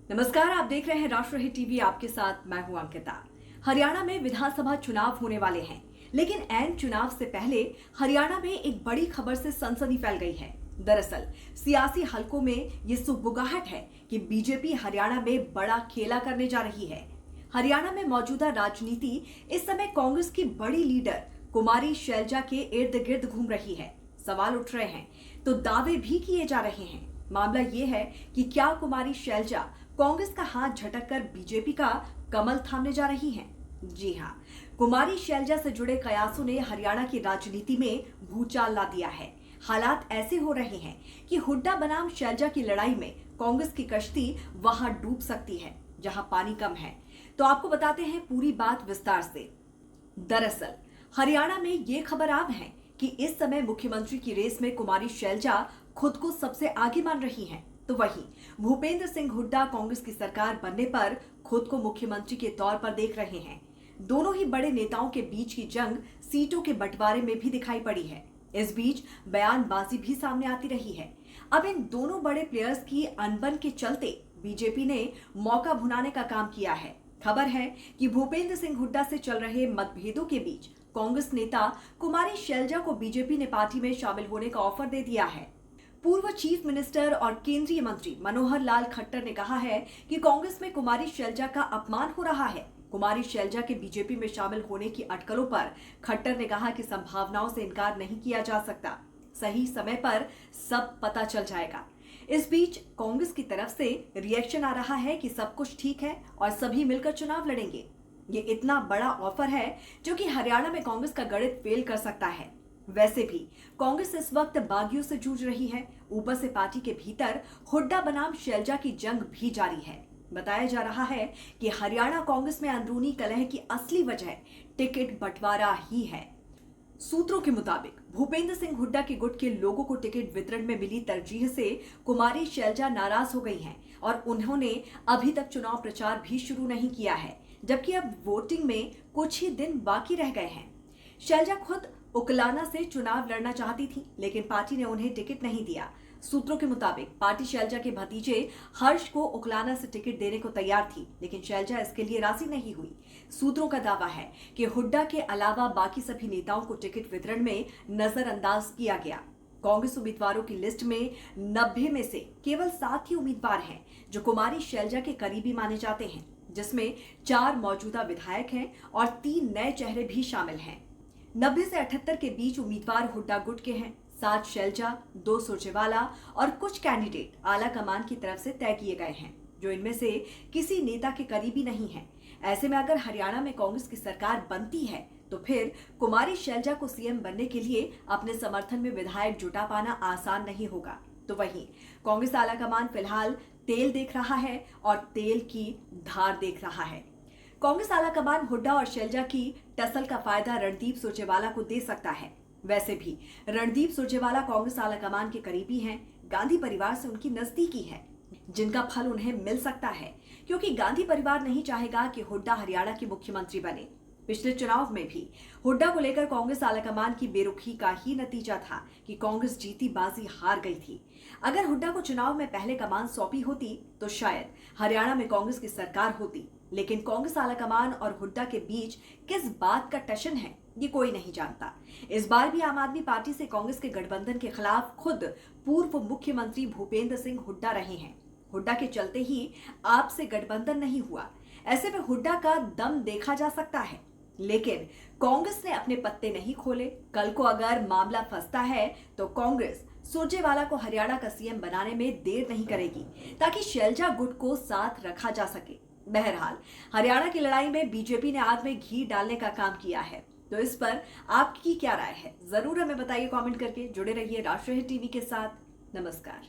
नमस्कार, आप देख रहे हैं राष्ट्रहित टीवी। आपके साथ मैं हूं अंकिता। हरियाणा में विधानसभा चुनाव होने वाले हैं, लेकिन ऐन चुनाव से पहले हरियाणा में एक बड़ी खबर से सनसनी फैल गई है। दरअसल सियासी हलकों में ये सुगबुगाहट है कि बीजेपी हरियाणा में बड़ा खेला करने जा रही है। हरियाणा में मौजूदा राजनीति इस समय कांग्रेस की बड़ी लीडर कुमारी शैलजा के इर्द गिर्द घूम रही है। सवाल उठ रहे हैं तो दावे भी किए जा रहे हैं। मामला ये है कि क्या कुमारी शैलजा कांग्रेस का हाथ झटककर बीजेपी का कमल थामने जा रही हैं? जी हां, कुमारी शैलजा से जुड़े कयासों ने हरियाणा की राजनीति में भूचाल ला दिया है। हालात ऐसे हो रहे हैं कि हुड्डा बनाम शैलजा की लड़ाई में कांग्रेस की कश्ती वहां डूब सकती है जहां पानी कम है। तो आपको बताते हैं पूरी बात विस्तार से। दरअसल हरियाणा में ये खबर आम है कि इस समय मुख्यमंत्री की रेस में कुमारी शैलजा खुद को सबसे आगे मान रही हैं। तो वहीं भूपेंद्र सिंह हुड्डा कांग्रेस की सरकार बनने पर खुद को मुख्यमंत्री के तौर पर देख रहे हैं। दोनों ही बड़े नेताओं के बीच की जंग सीटों के बंटवारे में भी दिखाई पड़ी है। इस बीच बयानबाजी भी सामने आती रही है। अब इन दोनों बड़े प्लेयर्स की अनबन के चलते बीजेपी ने मौका भुनाने का काम किया है। खबर है कि भूपेंद्र सिंह हुड्डा से चल रहे मतभेदों के बीच कांग्रेस नेता कुमारी शैलजा को बीजेपी ने पार्टी में शामिल होने का ऑफर दे दिया है। पूर्व चीफ मिनिस्टर और केंद्रीय मंत्री मनोहर लाल खट्टर ने कहा है कि कांग्रेस में कुमारी शैलजा का अपमान हो रहा है। कुमारी शैलजा के बीजेपी में शामिल होने की अटकलों पर खट्टर ने कहा कि संभावनाओं से इनकार नहीं किया जा सकता। सही समय पर सब पता चल जाएगा। इस बीच कांग्रेस की तरफ से रिएक्शन आ रहा है कि सब कुछ ठीक है और सभी मिलकर चुनाव लड़ेंगे। ये इतना बड़ा ऑफर है जो कि हरियाणा में कांग्रेस का गणित फेल कर सकता है। वैसे भी कांग्रेस इस वक्त बागियों से जूझ रही है। ऊपर से पार्टी के भीतर हुड्डा बनाम शैलजा की जंग भी जारी है। बताया जा रहा है कि हरियाणा कांग्रेस में अंदरूनी कलह की असली वजह टिकट बंटवारा ही है। सूत्रों के मुताबिक भूपेंद्र सिंह हुड्डा के गुट के लोगों को टिकट वितरण में मिली तरजीह से कुमारी शैलजा नाराज हो गई हैं और उन्होंने अभी तक चुनाव प्रचार भी शुरू नहीं किया है, जबकि अब वोटिंग में कुछ ही दिन बाकी रह गए हैं। शैलजा खुद उकलाना से चुनाव लड़ना चाहती थी, लेकिन पार्टी ने उन्हें टिकट नहीं दिया। सूत्रों के मुताबिक पार्टी शैलजा के भतीजे हर्ष को उकलाना से टिकट देने को तैयार थी, लेकिन शैलजा इसके लिए राजी नहीं हुई। सूत्रों का दावा है कि हुड्डा के अलावा बाकी सभी नेताओं को टिकट वितरण में नजरअंदाज किया गया। कांग्रेस उम्मीदवारों की लिस्ट में 90 में से केवल 7 ही उम्मीदवार हैं जो कुमारी शैलजा के करीबी माने जाते हैं, जिसमें 4 मौजूदा विधायक हैं और 3 नए चेहरे भी शामिल हैं। 90 से 78 के बीच उम्मीदवार हुड्डा गुट के हैं। 7 शैलजा, 2 सुरजेवाला और कुछ कैंडिडेट आला कमान की तरफ से तय किए गए हैं, जो इनमें से किसी नेता के करीबी नहीं है। ऐसे में अगर हरियाणा में कांग्रेस की सरकार बनती है तो फिर कुमारी शैलजा को सीएम बनने के लिए अपने समर्थन में विधायक जुटा पाना आसान नहीं होगा। तो वहीं कांग्रेस आला कमान फिलहाल तेल देख रहा है और तेल की धार देख रहा है। कांग्रेस आलाकमान हुड्डा और शैलजा की टसल का फायदा रणदीप सुरजेवाला को दे सकता है। वैसे भी रणदीप सुरजेवाला कांग्रेस आलाकमान के करीबी हैं। गांधी परिवार से उनकी नजदीकी है, जिनका फल उन्हें मिल सकता है, क्योंकि गांधी परिवार नहीं चाहेगा कि हुड्डा हरियाणा के मुख्यमंत्री बने। पिछले चुनाव में भी हुड्डा को लेकर कांग्रेस आलाकमान की बेरुखी का ही नतीजा था कि कांग्रेस जीती बाजी हार गई थी। अगर हुड्डा को चुनाव में पहले कमान सौंपी होती तो शायद हरियाणा में कांग्रेस की सरकार होती, लेकिन कांग्रेस आलाकमान और हुड्डा के बीच किस बात का टशन है ये कोई नहीं जानता। इस बार भी आम आदमी पार्टी से कांग्रेस के गठबंधन के खिलाफ खुद पूर्व मुख्यमंत्री भूपेंद्र सिंह हुड्डा रहे हैं। हुड्डा के चलते ही आपसे गठबंधन नहीं हुआ। ऐसे में हुड्डा का दम देखा जा सकता है, लेकिन कांग्रेस ने अपने पत्ते नहीं खोले। कल को अगर मामला फंसता है तो कांग्रेस सुरजेवाला को हरियाणा का सीएम बनाने में देर नहीं करेगी, ताकि शैलजा गुट को साथ रखा जा सके। बहरहाल हरियाणा की लड़ाई में बीजेपी ने आग में घी डालने का काम किया है। तो इस पर आपकी क्या राय है, जरूर हमें बताइए कमेंट करके। जुड़े रहिए राष्ट्रहित टीवी के साथ। नमस्कार।